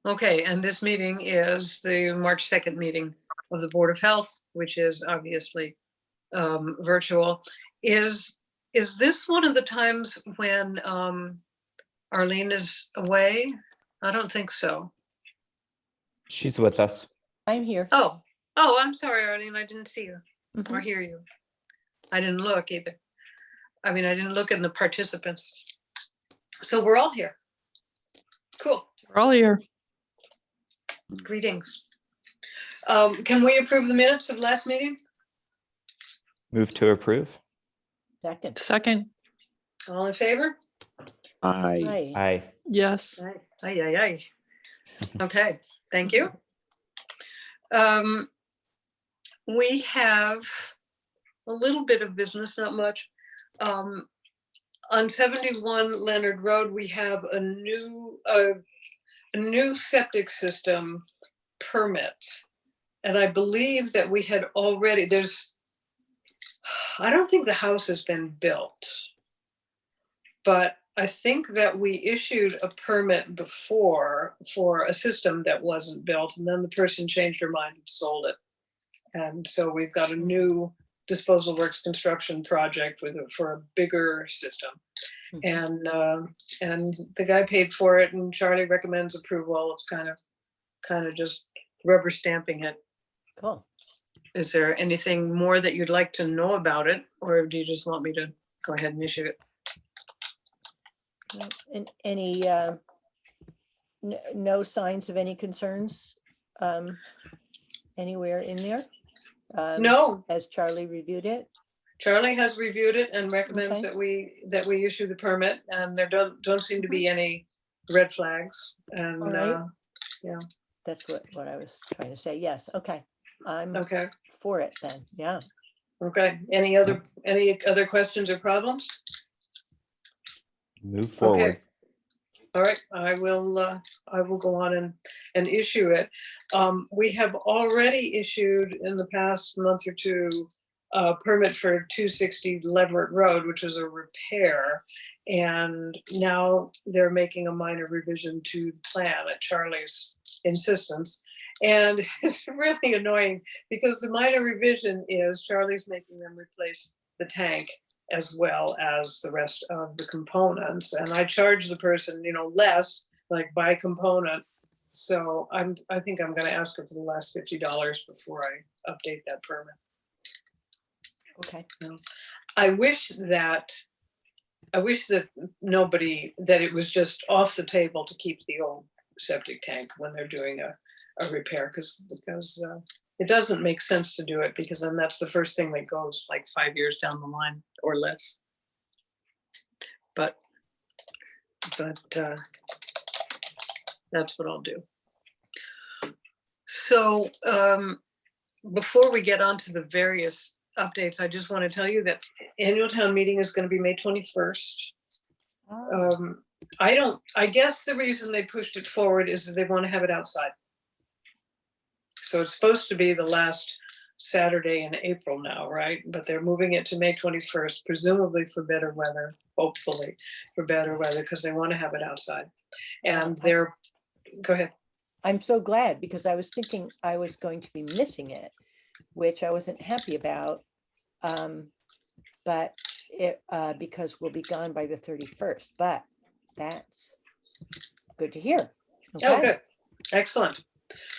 Okay, and this meeting is the March 2nd meeting of the Board of Health, which is obviously virtual. Is this one of the times when Arlene is away? I don't think so. She's with us. I'm here. Oh, I'm sorry, Arlene, I didn't see you or hear you. I didn't look either. I mean, I didn't look in the participants. So we're all here. Cool. We're all here. Greetings. Can we approve the minutes of last meeting? Move to approve. Second. Second. All in favor? Aye. Hi. Aye. Yes. Aye. Okay, thank you. We have a little bit of business, not much. On 71 Leonard Road, we have a new septic system permit. And I believe that we had already, I don't think the house has been built, but I think that we issued a permit before for a system that wasn't built, and then the person changed their mind and sold it. And so we've got a new disposal works construction project for a bigger system. And the guy paid for it, and Charlie recommends approval. It's kind of just rubber stamping it. Cool. Is there anything more that you'd like to know about it, or do you just want me to go ahead and issue it? And any, no signs of any concerns anywhere in there? No, Has Charlie reviewed it? Charlie has reviewed it and recommends Okay. that we issue the permit, and there don't seem to be any red flags. And All right. That's what I was trying to say. Yes, okay. I'm okay, for it then, yeah. okay. Any other questions or problems? Move forward. Okay. All right, I will go on and issue it. We have already issued in the past month or two a permit for 260 Leverett Road, which is a repair. And now they're making a minor revision to the plan at Charlie's insistence. And it's really annoying because the minor revision is Charlie's making them replace the tank as well as the rest of the components. And I charge the person, less, like by component. So I think I'm gonna ask her for the last $50 before I update that permit. Okay. I wish that that it was just off the table to keep the old septic tank when they're doing a repair, because it doesn't make sense to do it, because then that's the first thing that goes like 5 years down the line or less. But that's what I'll do. So before we get on to the various updates, I just want to tell you that annual town meeting is going to be May 21st. I guess the reason they pushed it forward is that they want to have it outside. So it's supposed to be the last Saturday in April now, right? But they're moving it to May 21st, presumably for better weather, hopefully for better weather, because they want to have it outside. And go ahead. I'm so glad, because I was thinking I was going to be missing it, which I wasn't happy about. But it, because we'll be gone by the 31st, but that's good to hear. Oh, good. Excellent.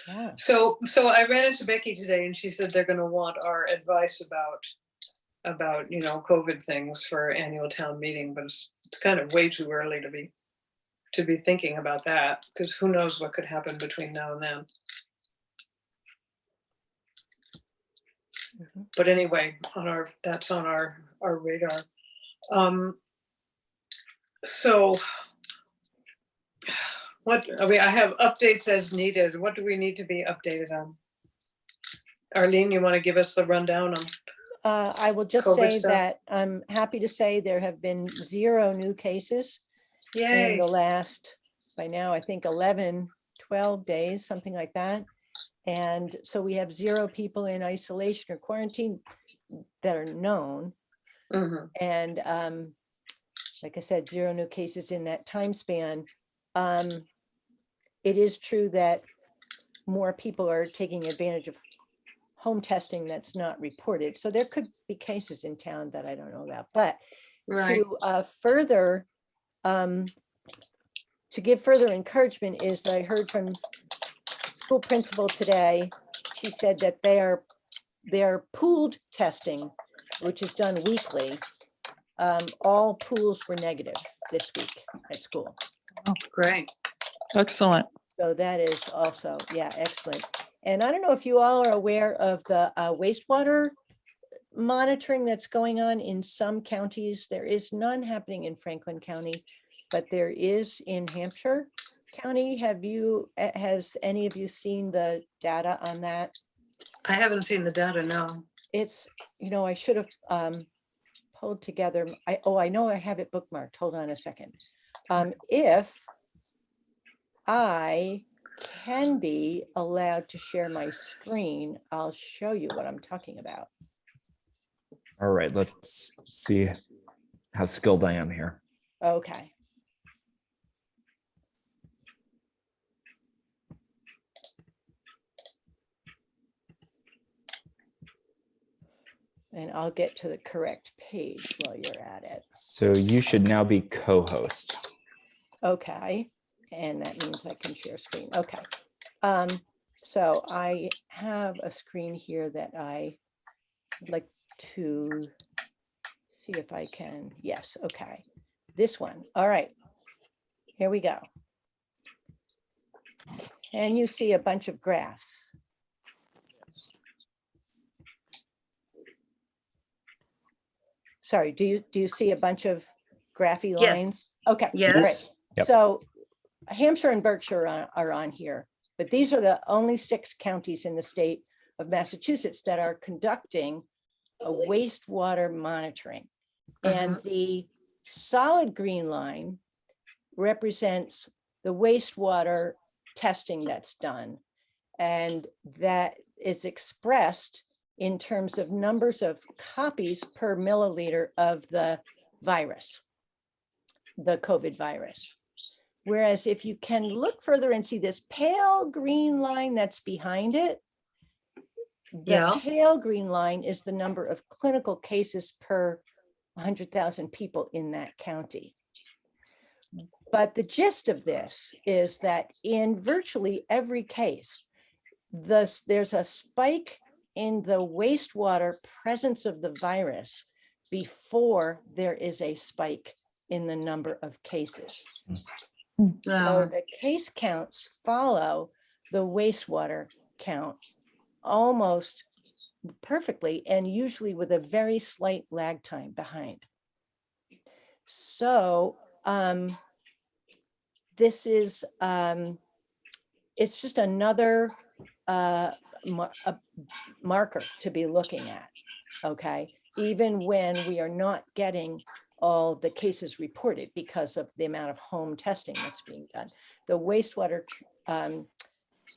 Yeah. So I ran into Becky today, and she said they're going to want our advice about COVID things for annual town meeting, but it's kind of way too early to be thinking about that, because who knows what could happen between now and then. But anyway, that's on our radar. So I have updates as needed. What do we need to be updated on? Arlene, you want to give us the rundown on? I will just COVID say stuff? that I'm happy to say there have been 0 new cases in Yay. the last, by now, I think 11, 12 days, something like that. And so we have 0 people in isolation or quarantine that are known. Mhm. And like I said, 0 new cases in that time span. it is true that more people are taking advantage of home testing that's not reported. So there could be cases in town that I don't know about, but Right. to further, to give further encouragement is that I heard from school principal today. She said that they are pooled testing, which is done weekly. All pools were negative this week at school. Great. Excellent. So that is also, yeah, excellent. And I don't know if you all are aware of the wastewater monitoring that's going on in some counties. There is none happening in Franklin County, but there is in Hampshire County. Has any of you seen the data on that? I haven't seen the data, no. It's, I should have pulled together. I know I have it bookmarked. Hold on a second. If I can be allowed to share my screen, I'll show you what I'm talking about. All right, let's see how skilled I am here. Okay. And I'll get to the correct page while you're at it. So you should now be co-host. Okay, and that means I can share screen. Okay. So I have a screen here that I would like to see if I can. Yes, okay. This one. All right. Here we go. And you see a bunch of graphs. Sorry, do you see a bunch of graphy Yes. lines? Okay. Yes. All right. Yep. So Hampshire and Berkshire are on here, but these are the only 6 counties in the state of Massachusetts that are conducting a wastewater monitoring. And the solid green line represents the wastewater testing that's done. And that is expressed in terms of numbers of copies per milliliter of the virus, the COVID virus. Whereas if you can look further and see this pale green line that's behind it, the pale green line is the number of clinical cases per 100,000 people in that county. But the gist of this is that in virtually every case, there's a spike in the wastewater presence of the virus before there is a spike in the number of cases. So the case counts follow the wastewater count almost perfectly, and usually with a very slight lag time behind. So this is, it's just another marker to be looking at, okay? Even when we are not getting all the cases reported because of the amount of home testing that's being done. The wastewater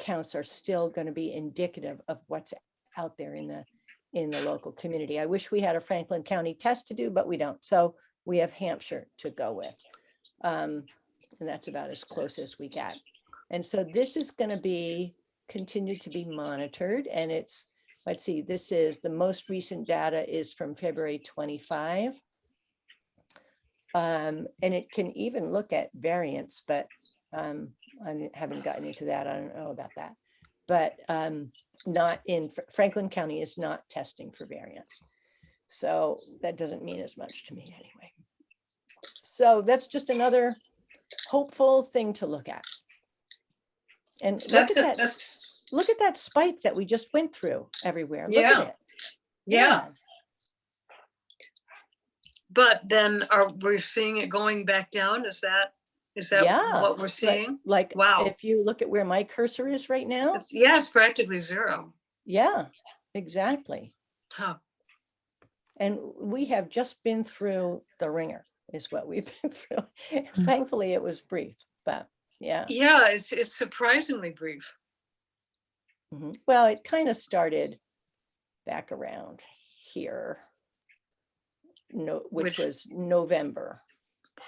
counts are still going to be indicative of what's out there in the local community. I wish we had a Franklin County test to do, but we don't. So we have Hampshire to go with. And that's about as close as we got. And so this is going to continue to be monitored. And it's, let's see, this is the most recent data is from February 25. And it can even look at variants, but I haven't gotten into that. I don't know about that. But not in Franklin County is not testing for variants. So that doesn't mean as much to me anyway. So that's just another hopeful thing to look at. And look at that spike that we just went through everywhere. Look at it. Yeah. But then are we seeing it going back down? Is that what we're seeing? Like, wow. If you look at where my cursor is right now. It's practically zero. Yeah, exactly. Huh. And we have just been through the ringer is what we've been through. Thankfully it was brief, but yeah. Yeah, it's surprisingly brief. Well, it kind of started back around here, which was November.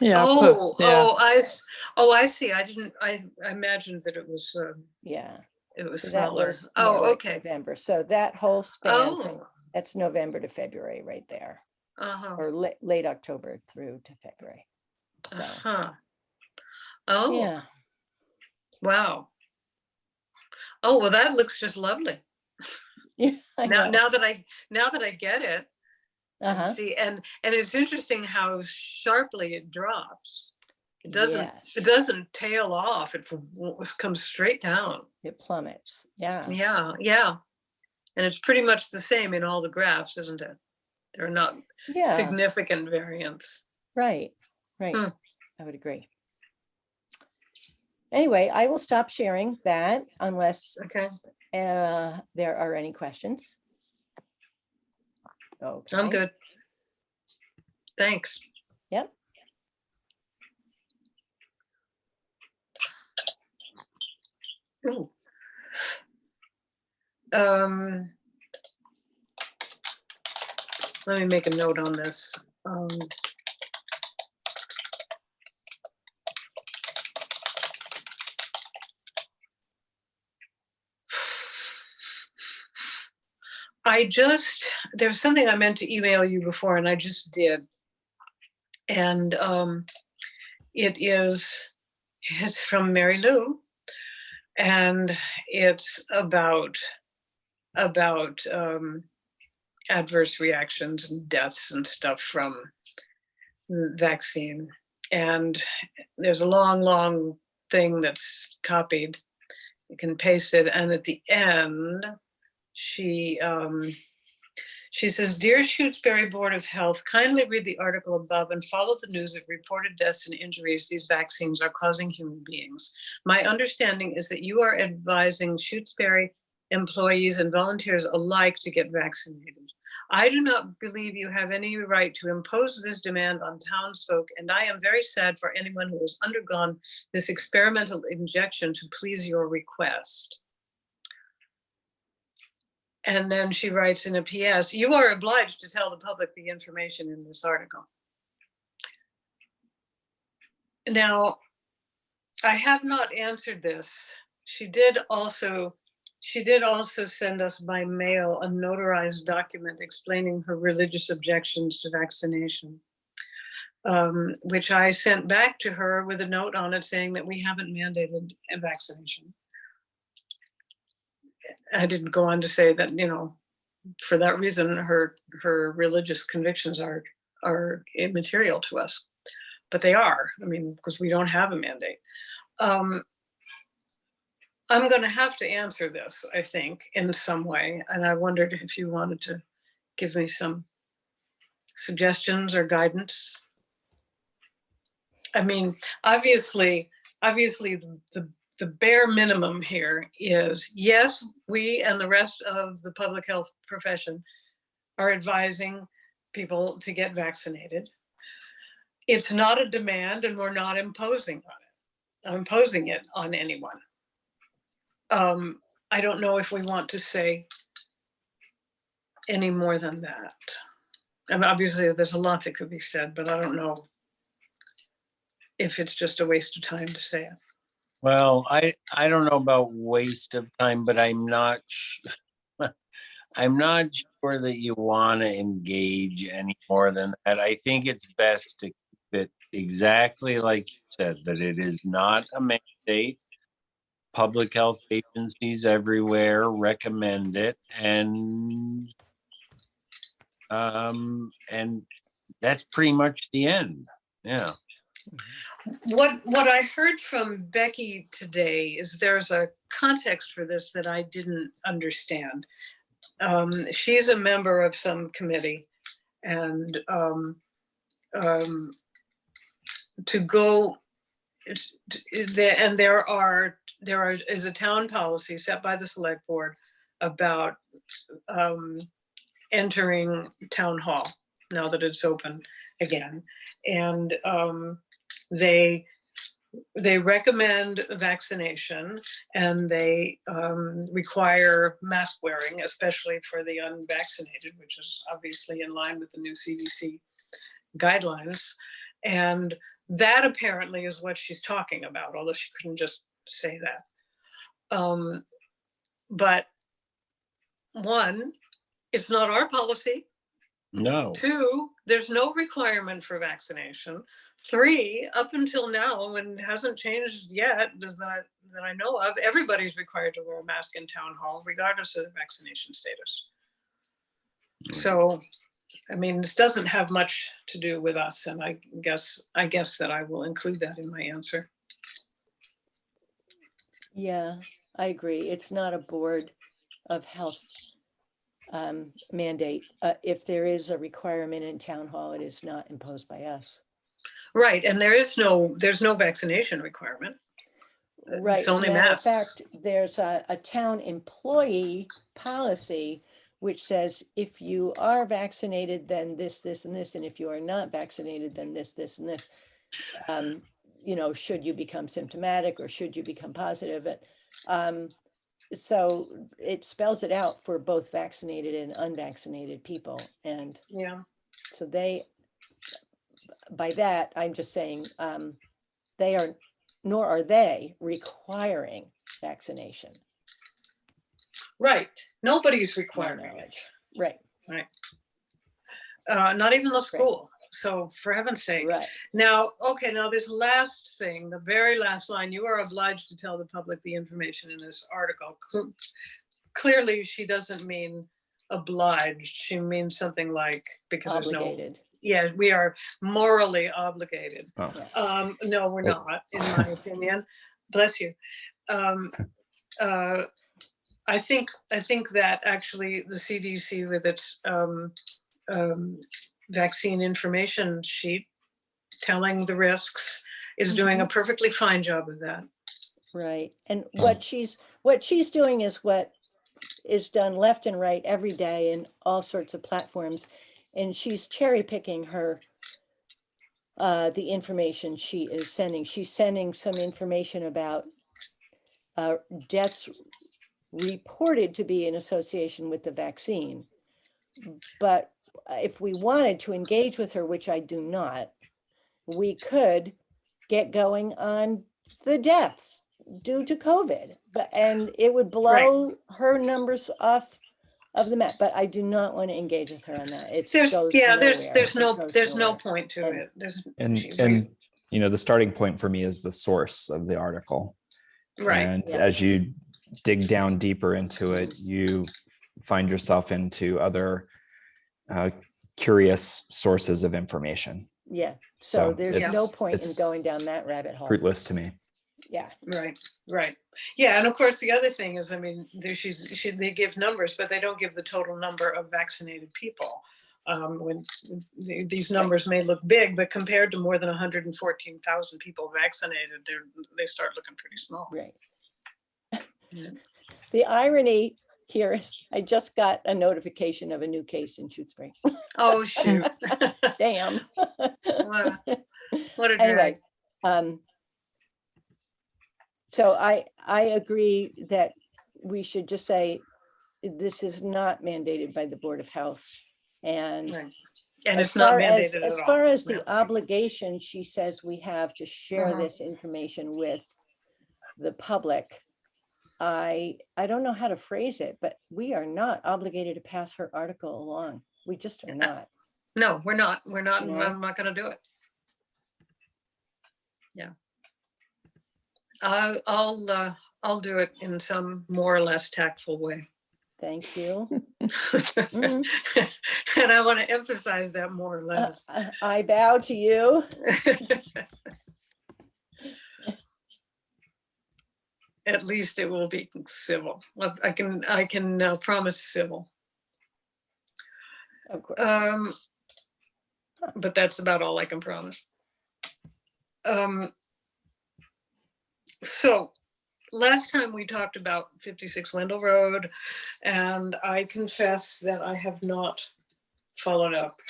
Yeah, Oh, post, yeah. I see. I imagined that Yeah, it was so that smaller. was more Oh, like okay. November. So that whole span from, Oh, that's November to February right there, uh-huh, or late October through to February. So, uh-huh. Oh, yeah. wow. Oh, well, that looks just lovely. Yeah, I Now, know. now that I get it and Uh-huh. see, and it's interesting how sharply it drops. It Yes, doesn't tail off. It comes straight down. it plummets. Yeah. Yeah, yeah. And it's pretty much the same in all the graphs, isn't it? There are not Yeah, significant variants. right, right. Hmm. I would agree. Anyway, I will stop sharing that unless Okay, there are any questions. Okay. I'm good. Thanks. Yep. Ooh. Let me make a note on this. There's something I meant to email you before and I just did. And it's from Mary Lou, and it's about adverse reactions and deaths and stuff from the vaccine. And there's a long thing that's copied. You can paste it, and at the end, she says, "Dear Shutesbury Board of Health, kindly read the article above and follow the news of reported deaths and injuries these vaccines are causing human beings. My understanding is that you are advising Shutesbury employees and volunteers alike to get vaccinated. I do not believe you have any right to impose this demand on townsfolk, and I am very sad for anyone who has undergone this experimental injection to please your request." And then she writes in a PS, "You are obliged to tell the public the information in this article." Now, I have not answered this. She did also send us by mail a notarized document explaining her religious objections to vaccination, which I sent back to her with a note on it saying that we haven't mandated a vaccination. I didn't go on to say that, for that reason, her religious convictions are immaterial to us, but they are. I mean, because we don't have a mandate. I'm going to have to answer this, I think, in some way, and I wondered if you wanted to give me some suggestions or guidance. I mean, obviously, the bare minimum here is, yes, we and the rest of the public health profession are advising people to get vaccinated. It's not a demand, and we're not imposing it on anyone. I don't know if we want to say any more than that. I mean, obviously, there's a lot that could be said, but I don't know if it's just a waste of time to say it. Well, I don't know about waste of time, but I'm not I'm not sure that you want to engage any more than that. I think it's best to keep it exactly like you said, that it is not a mandate. Public health agencies everywhere recommend it, and that's pretty much the end. Yeah. What I heard from Becky today is there's a context for this that I didn't understand. She's a member of some committee, and to go, and there is a town policy set by the select board about entering town hall now that it's open again, and they recommend vaccination, and they require mask wearing, especially for the unvaccinated, which is obviously in line with the new CDC guidelines. And That apparently is what she's talking about, although she couldn't just say that. But one, it's not our policy. No. Two, there's no requirement for vaccination. Three, up until now, and hasn't changed yet, that I know of, everybody's required to wear a mask in town hall, regardless of vaccination status. So, I mean, this doesn't have much to do with us, and I guess that I will include that in my answer. Yeah, I agree. It's not a Board of Health mandate. If there is a requirement in town hall, it is not imposed by us. Right, and there's no vaccination requirement. Right. It's As a only matter of masks. fact, there's a town employee policy which says if you are vaccinated, then this, this, and this, and if you are not vaccinated, then this, this, and this. You know, should you become symptomatic or should you become positive? So it spells it out for both vaccinated and unvaccinated people. And Yeah. so by that, I'm just saying, they are, nor are they requiring vaccination. Right. Nobody's to my requiring it. knowledge. Right, Not even the school. So for heaven's sake. right. Now, okay, now this last thing, the very last line, you are obliged to tell the public the information in this article. Clearly, she doesn't mean obliged. She means something like, because there's no, Obligated. yeah, we are morally obligated. Oh, Yeah. No, we're Well- not, in my opinion. Bless you. I think that actually the CDC with its vaccine information sheet telling the risks is doing a perfectly fine job of that. Right. And what she's doing is what is done left and right every day in all sorts of platforms. And she's cherry picking her the information she is sending. She's sending some information about deaths reported to be in association with the vaccine. But if we wanted to engage with her, which I do not, we could get going on the deaths due to COVID, and it would blow her numbers off of the map. But I do not want to engage with her on that. There's no nowhere. point to And- it. and you know, the starting point for me is the source of the article. Right. And Yeah. as you dig down deeper into it, you find yourself into other curious sources of information. Yeah. So So there's no it's- point in it's going down that rabbit hole. Fruitless to me. Yeah. Right. Yeah, and of course the other thing is, I mean, they give numbers, but they don't give the total number of vaccinated people. When these numbers may look big, but compared to more than 114,000 people vaccinated, they start looking pretty small. Right. Yeah. The irony here is I just got a notification of a new case in Shutesbury. Oh, shoot. Damn. What a Anyway, drag. so I agree that we should just say this is not mandated by the Board of Health. And Right. And as it's not far mandated as at all. far as No. the obligation she says we have to share Mhm. this information with the public, I don't know how to phrase it, but we are not obligated to pass her article along. We just are not. No, we're not. We're not. No. I'm not going to do it. Yeah. I'll do it in some more or less tactful way. Thank you. And I want to emphasize that more or less. I bow to you. At least it will be civil. I can promise civil. Of course. But that's about all I can promise. So last time we talked about 56 Wendell Road, and I confess that I have not followed up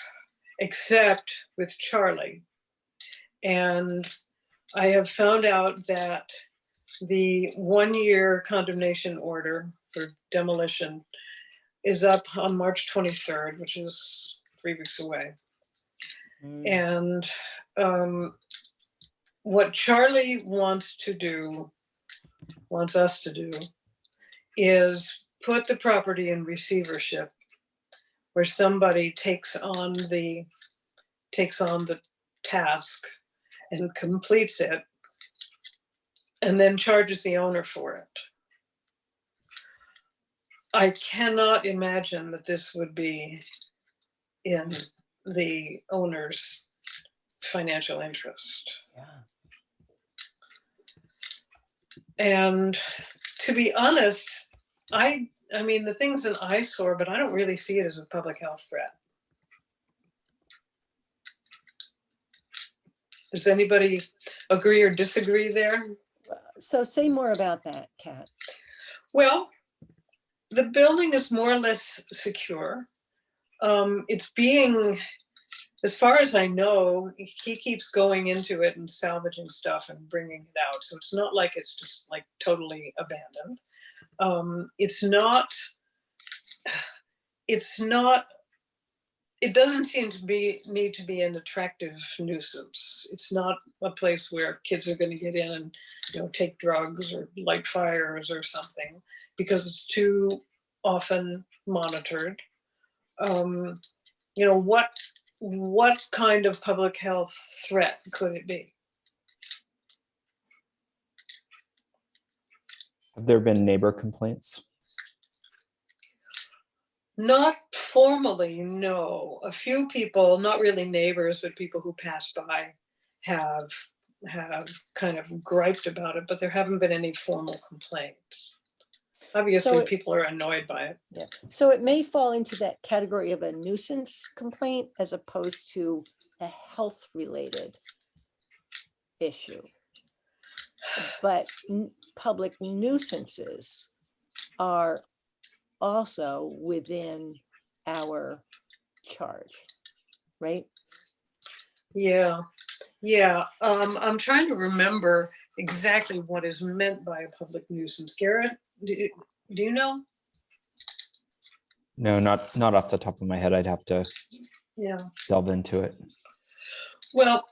except with Charlie. And I have found out that the 1-year condemnation order for demolition is up on March 23rd, which is 3 weeks away. Mm. And what Charlie wants us to do is put the property in receivership where somebody takes on the task and completes it and then charges the owner for it. I cannot imagine that this would be in the owner's financial interest. Yeah. And to be honest, I mean, the thing's an eyesore, but I don't really see it as a public health threat. Does anybody agree or disagree there? So say more about that, Kat. Well, the building is more or less secure. It's being, as far as I know, he keeps going into it and salvaging stuff and bringing it out. So it's not like it's just like totally abandoned. It doesn't seem to need to be an attractive nuisance. It's not a place where kids are going to get in and, take drugs or light fires or something, because it's too often monitored. What kind of public health threat could it be? Have there been neighbor complaints? Not formally, no. A few people, not really neighbors, but people who pass by have kind of griped about it, but there haven't been any formal complaints. Obviously, people are annoyed by it. Yeah. So it may fall into that category of a nuisance complaint as opposed to a health-related issue. But public nuisances are also within our charge, right? Yeah. I'm trying to remember exactly what is meant by a public nuisance. Garrett, do you know? No, not off the top of my head. I'd have to delve into it. Well,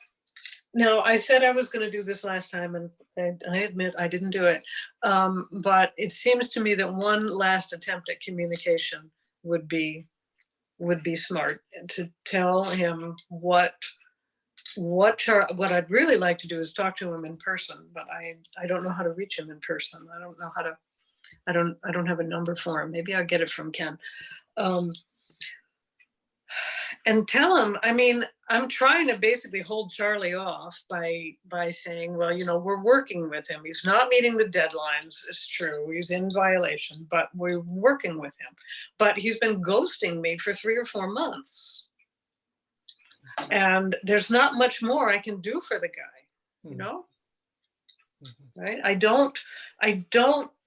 no, I said I was going to do this last time, and I admit I didn't do it. But it seems to me that one last attempt at communication would be smart, to tell him what I'd really like to do is talk to him in person, but I don't know how to reach him in person. I don't know how to. I don't have a number for him. Maybe I'll get it from Ken. And tell him, I mean, I'm trying to basically hold Charlie off by saying, well, we're working with him. He's not meeting the deadlines. It's true. He's in violation, but we're working with him. But he's been ghosting me for 3 or 4 months. And there's not much more I can do for the guy, right? I don't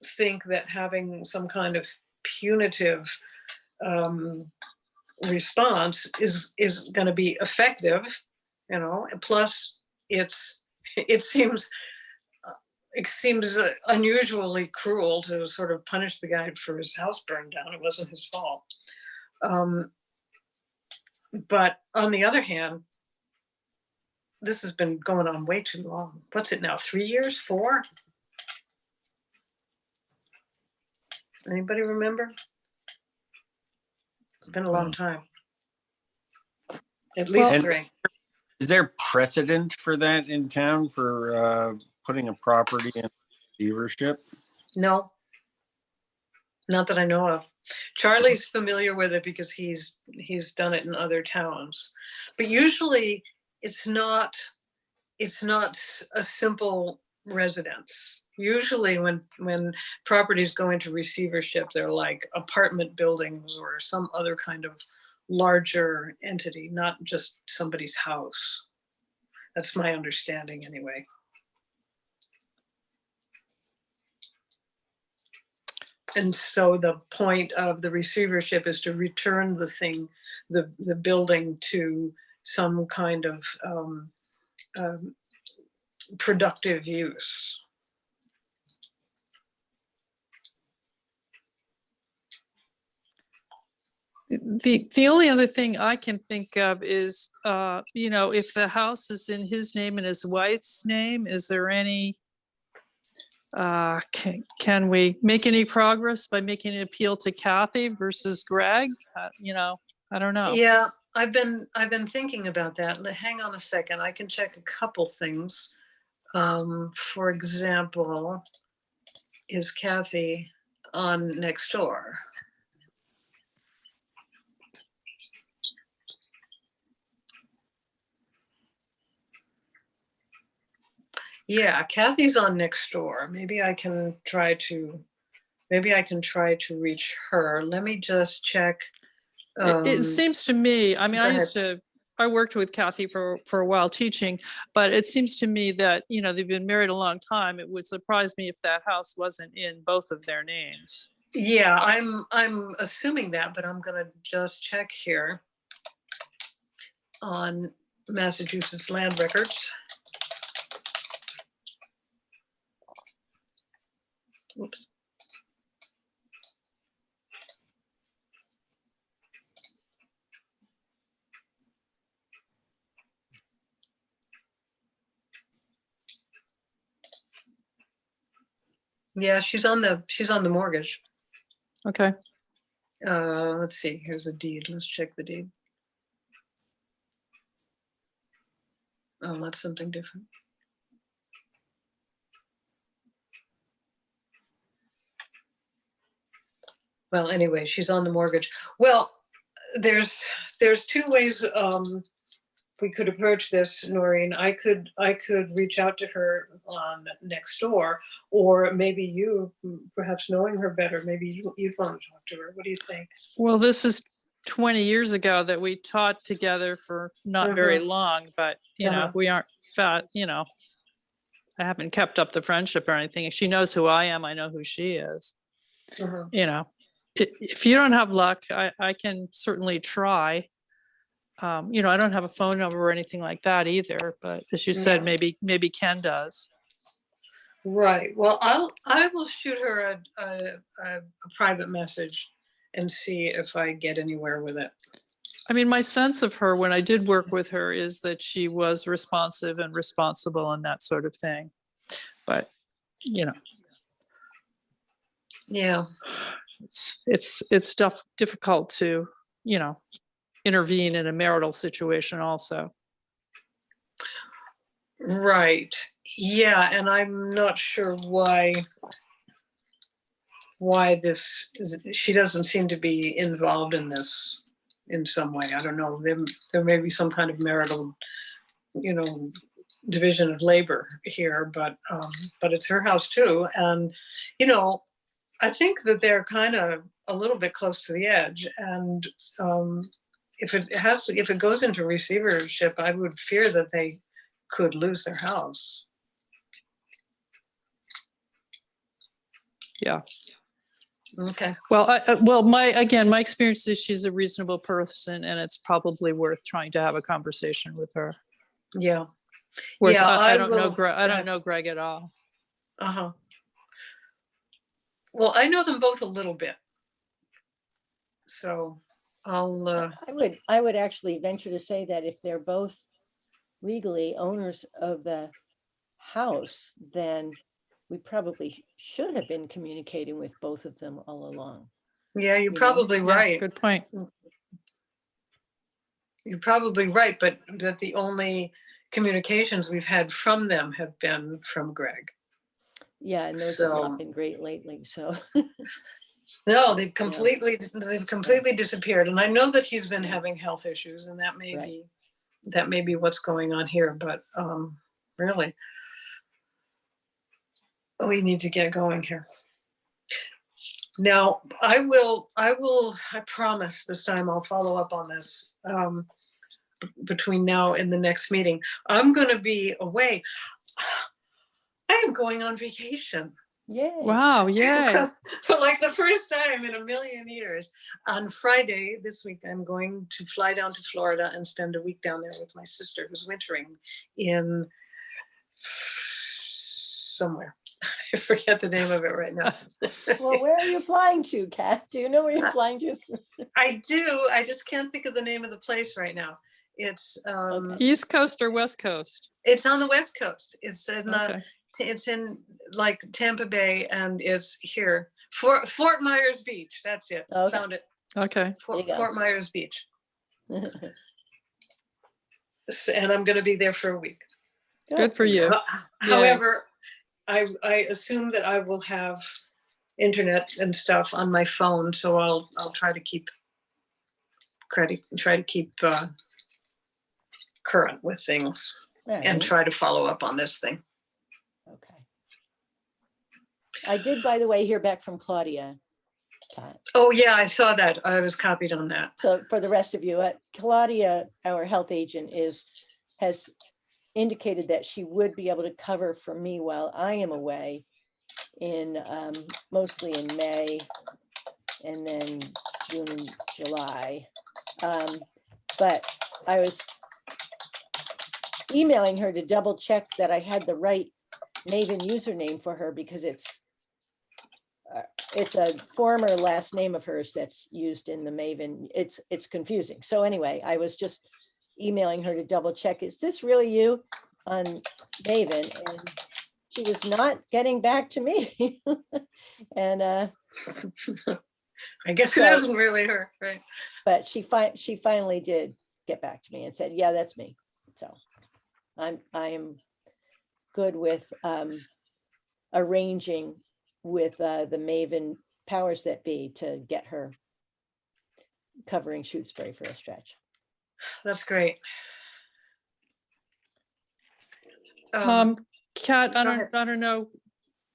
think that having some kind of punitive response is going to be effective, and plus it seems unusually cruel to sort of punish the guy for his house burned down. It wasn't his fault. But on the other hand, this has been going on way too long. What's it now? 3 years? 4? Anybody remember? It's been a long time. At least 3. Is there precedent for that in town for putting a property in receivership? No, not that I know of. Charlie's familiar with it because he's done it in other towns, but usually it's not a simple residence. Usually when properties go into receivership, they're like apartment buildings or some other kind of larger entity, not just somebody's house. That's my understanding anyway. And so the point of the receivership is to return the building to some kind of productive use. The only other thing I can think of is, if the house is in his name and his wife's name, is there any, can we make any progress by making an appeal to Kathy versus Greg? I don't know. Yeah, I've been thinking about that. Hang on a second. I can check a couple things. For example, is Kathy on next door? Yeah, Kathy's on next door. Maybe I can try to reach her. Let me just check. It seems to me, I mean, go ahead. I worked with Kathy for a while teaching, but it seems to me that, they've been married a long time. It would surprise me if that house wasn't in both of their names. Yeah, I'm assuming that, but I'm gonna just check here on Massachusetts land records. Oops. Yeah, she's on the mortgage. Okay. Let's see, here's a deed. Let's check the deed. Oh, that's something different. Well, anyway, she's on the mortgage. Well, there's two ways we could approach this, Noreen. I could reach out to her on next door, or maybe you, perhaps knowing her better, maybe you'd want to talk to her. What do you think? Well, this is 20 years ago that we taught together for not very long, but we aren't fat, I haven't kept up the friendship or anything. If she knows who I am, I know who she is. If you don't have luck, I can certainly try. I don't have a phone number or anything like that either, but as you said, maybe Ken does. Right. Well, I will shoot her a private message and see if I get anywhere with it. I mean, my sense of her when I did work with her is that she was responsive and responsible and that sort of thing. But, Yeah. it's difficult to, intervene in a marital situation also. Right. Yeah, and I'm not sure why this is, she doesn't seem to be involved in this in some way. I don't know. There may be some kind of marital, division of labor here, but it's her house too. And, I think that they're kind of a little bit close to the edge. And if it goes into receivership, I would fear that they could lose their house. Yeah. Okay. Well, my experience is she's a reasonable person, and it's probably worth trying to have a conversation with her. Yeah. Whereas Yeah, I don't know Greg. I don't know Greg at all. Well, I know them both a little bit, so I'll. I would actually venture to say that if they're both legally owners of the house, then we probably should have been communicating with both of them all along. Yeah, you're probably right. Yeah, good point. You're probably right, but that the only communications we've had from them have been from Greg. Yeah, and those have not been great lately. So no, they've completely disappeared. And I know that he's been having health issues, and that may be what's going on here. But really, we need to get going here. Now, I promise this time I'll follow up on this between now and the next meeting. I'm going to be away. I am going on vacation. Yay. Wow, yay. For like the first time in a million years. On Friday this week, I'm going to fly down to Florida and spend a week down there with my sister who's wintering in somewhere. forget the name of it right now. Well, where are you flying to, Kat? Do you know where you're flying to? I do. I just can't think of the name of the place right now. It's East Coast or West Coast? it's on the West Coast. It's in Okay. it's in like Tampa Bay, and it's here. Fort Myers Beach. That's it. Okay. Found it. Okay. There you go. Fort Myers Beach. And I'm going to be there for a week. Good for you. However, I assume that I will have internet and stuff on my phone, so I'll try to keep current with things All and right. try to follow up on this thing. Okay. I did, by the way, hear back from Claudia. Kat. Oh yeah, I saw that. I was copied on that. So for the rest of you, Claudia, our health agent, has indicated that she would be able to cover for me while I am away in mostly in May and then June and July. But I was emailing her to double check that I had the right Maven username for her, because it's a former last name of hers that's used in the Maven. It's confusing. So anyway, I was just emailing her to double check, is this really you on Maven? And she was not getting back to me. And I guess So- it isn't really her, right? but she finally did get back to me and said, yeah, that's me. So I am good with arranging with the Maven powers that be to get her covering Shutesbury for a stretch. That's great. Kat, I go ahead. don't know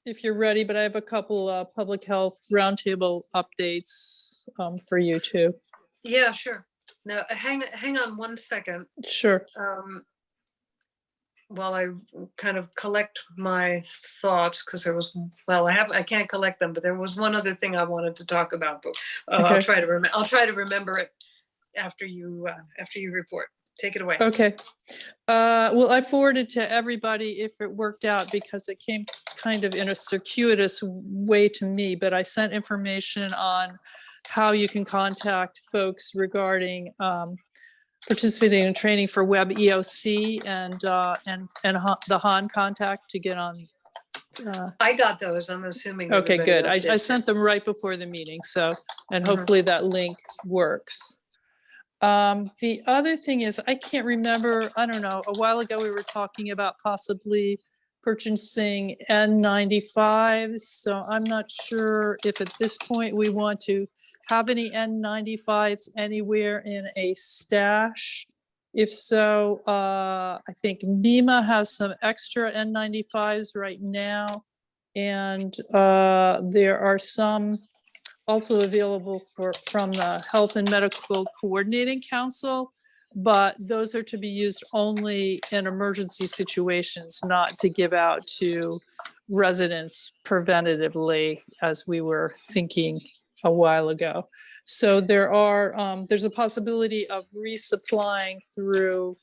if you're ready, but I have a couple public health roundtable updates for you too. Yeah, sure. Now, hang on one second. Sure. While I kind of collect my thoughts, because there was, well, I can't collect them, but there was one other thing I wanted to talk about, but Okay. I'll try to remember it after you report. Take it away. Okay. Well, I forwarded to everybody if it worked out, because it came kind of in a circuitous way to me, but I sent information on how you can contact folks regarding participating in training for Web EOC and the Han contact to get on. I got those. I'm assuming. Okay, everybody good. else did. I sent them right before the meeting, so, and Mhm. hopefully that link works. The other thing is, I can't remember, I don't know, a while ago we were talking about possibly purchasing N95s. So I'm not sure if at this point we want to have any N95s anywhere in a stash. If so, I think MEMA has some extra N95s right now. And there are some also available from the Health and Medical Coordinating Council, but those are to be used only in emergency situations, not to give out to residents preventatively, as we were thinking a while ago. So there's a possibility of resupplying through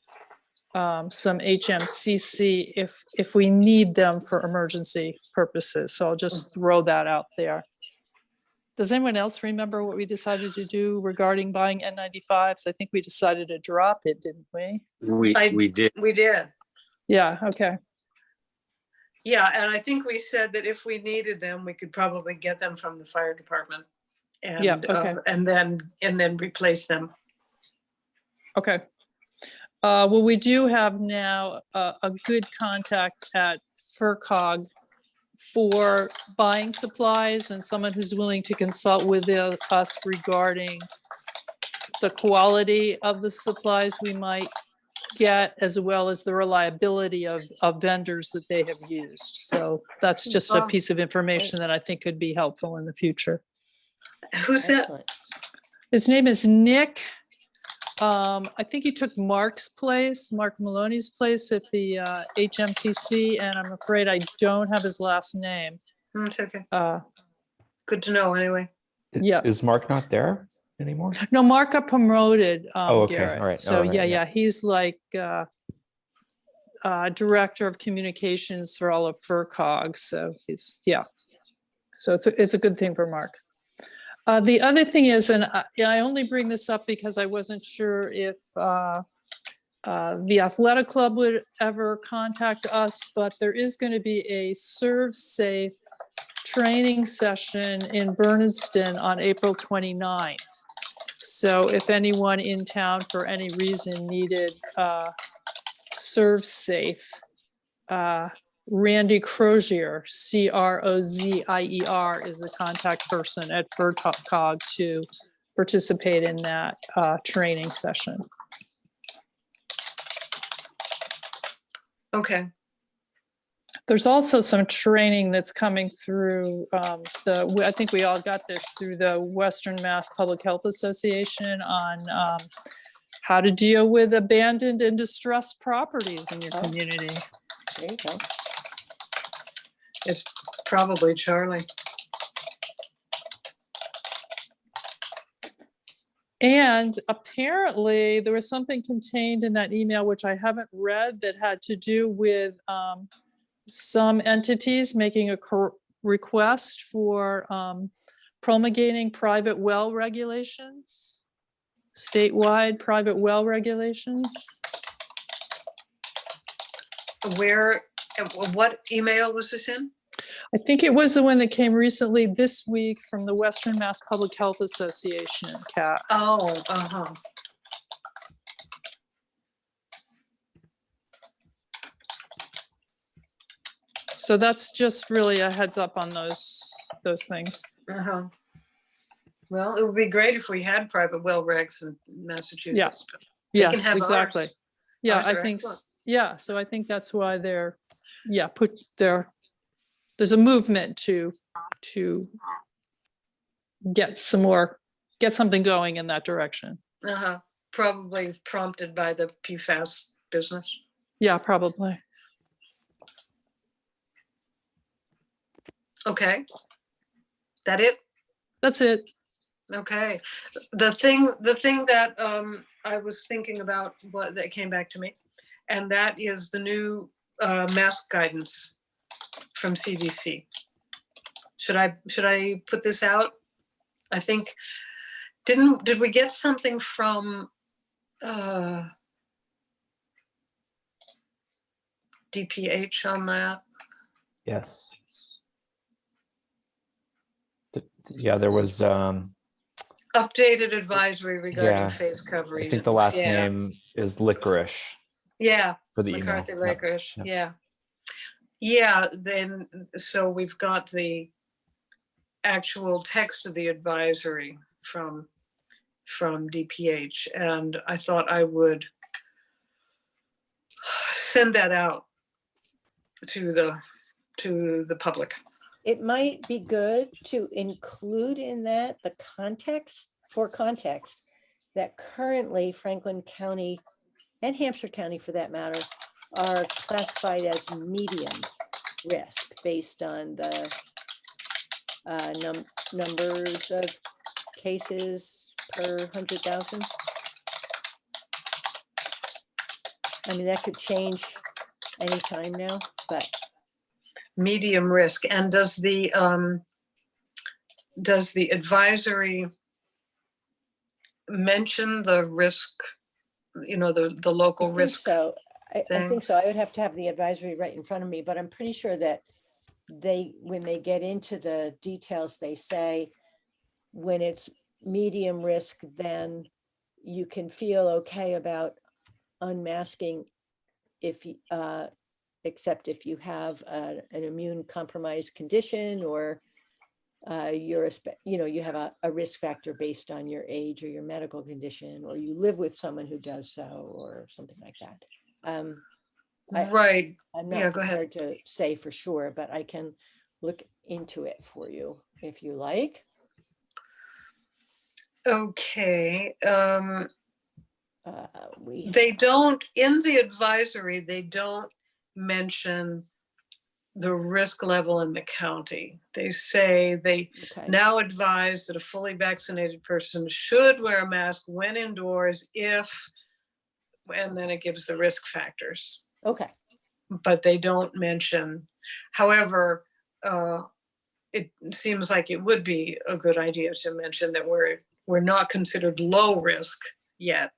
some HMCC if we need them for emergency purposes. So I'll just throw that out there. Does anyone else remember what we decided to do regarding buying N95s? I think we decided to drop it, didn't we? We did. We did. Yeah, okay. Yeah, and I think we said that if we needed them, we could probably get them from the fire department. And, Yeah, okay. and then replace them. Okay. Well, we do have now a good contact at FERCog for buying supplies, and someone who's willing to consult with us regarding the quality of the supplies we might get, as well as the reliability of vendors that they have used. So that's just a Oh, piece of information that I think could be helpful in the future. Who's that? Excellent. His name is Nick. I think he took Mark Maloney's place at the HMCC, and I'm afraid I don't have his last name. It's okay. Uh, Good to know anyway. Yeah. Is Mark not there anymore? No, Mark got promoted. Oh, okay. Garrett. All right. So All right, yeah, yeah. he's like director of communications for all of FERCog. So he's, yeah. So it's a good thing for Mark. The other thing is, and I only bring this up because I wasn't sure if the athletic club would ever contact us, but there is going to be a Serve Safe training session in Berniston on April 29th. So if anyone in town for any reason needed Serve Safe, Randy Crozier, Crozier, is the contact person at FERCog to participate in that training session. Okay. There's also some training that's coming through I think we all got this through the Western Mass Public Health Association on how to deal with abandoned and distressed properties in your community. There you go. It's probably Charlie. And apparently there was something contained in that email, which I haven't read, that had to do with some entities making a request for promulgating private well regulations, statewide private well regulations. Where, what email was this in? I think it was the one that came recently this week from the Western Mass Public Health Association, Kat. Oh, uh-huh. So that's just really a heads up on those things. Uh-huh. Well, it would be great if we had private well regs in Massachusetts. but they can Yes, have exactly. ours. Yeah, Ours I are think, excellent. yeah, so I think that's why they're, yeah, there's a movement to get something going in that direction. Uh-huh. Probably prompted by the PFAS business. Yeah, probably. Okay. That it? That's it. Okay. The thing that I was thinking about, that came back to me, and that is the new mask guidance from CDC. Should I put this out? I think, did we get something from DPH on that? Yes. Yeah, there was, Updated advisory regarding Yeah. face coverings. I think the last Yeah. name is Licorice Yeah, for the email. McCarthy Yep. Licorice, Yep. yeah. Yeah, then, so we've got the actual text of the advisory from DPH, and I thought I would send that out to the public. It might be good to include in that the context that currently Franklin County and Hampshire County, for that matter, are classified as medium risk based on the numbers of cases per 100,000. I mean, that could change anytime now, but Medium risk, and does the advisory mention the risk, the local I think risk? so. I think things? so. I would have to have the advisory right in front of me, but I'm pretty sure that when they get into the details, they say when it's medium risk, then you can feel okay about unmasking except if you have an immune compromised condition, or you have a risk factor based on your age or your medical condition, or you live with someone who does so, or something like that. Right. I'm Yeah, not go ahead. prepared to say for sure, but I can look into it for you if you like. Okay. We They don't, in the advisory, they don't mention the risk level in the county. They say they okay. now advise that a fully vaccinated person should wear a mask when indoors if, and then it gives the risk factors. Okay, but they don't mention. However, it seems like it would be a good idea to mention that we're not considered low risk yet.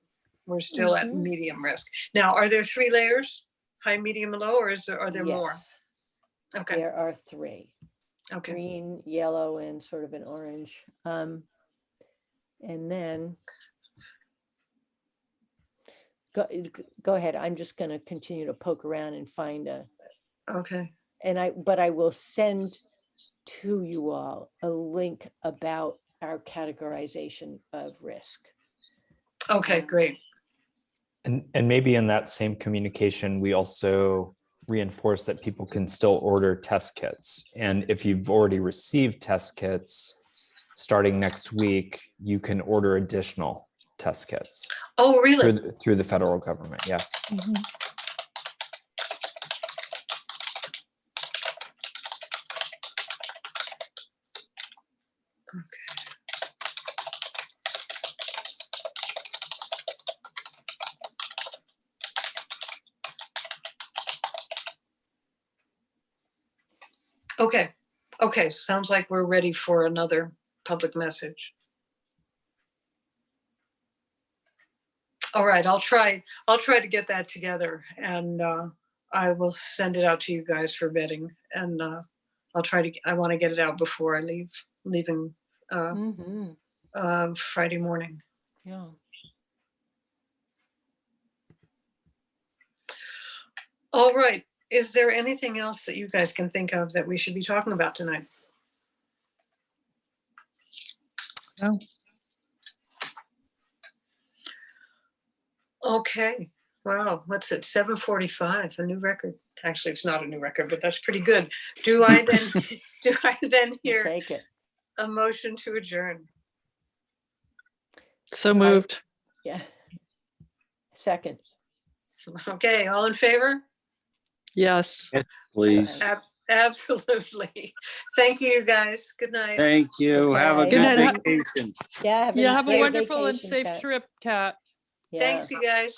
We're still at Mhm. medium risk. Now, are there 3 layers? High, medium, and low, or are there more? Yes, Okay, there are 3, okay. green, yellow, and sort of an orange. And then go ahead. I'm just going to continue to poke around and find Okay, but I will send to you all a link about our categorization of risk. okay, great. And maybe in that same communication, we also reinforce that people can still order test kits. And if you've already received test kits, starting next week, you can order additional test kits Oh, really? through the federal government. Yes. Mhm. Okay, okay, sounds like we're ready for another public message. All right, I'll try to get that together, and I will send it out to you guys for vetting, and I want to get it out before I leaving Mhm. Friday morning. Yeah. All right, is there anything else that you guys can think of that we should be talking about tonight? No. Okay, wow, what's it, 7:45, a new record. Actually, it's not a new record, but that's pretty good. Do I then We'll hear take it. a motion to adjourn? So moved. Yeah. Second. Okay, all in favor? Yes. Please. Aye. Absolutely. Thank you, guys. Good night. Thank you. Have a Okay. Good good night. vacation. Yeah. Yeah, have a great wonderful and vacation, safe Kat. trip, Kat. Yeah. Thanks, you guys.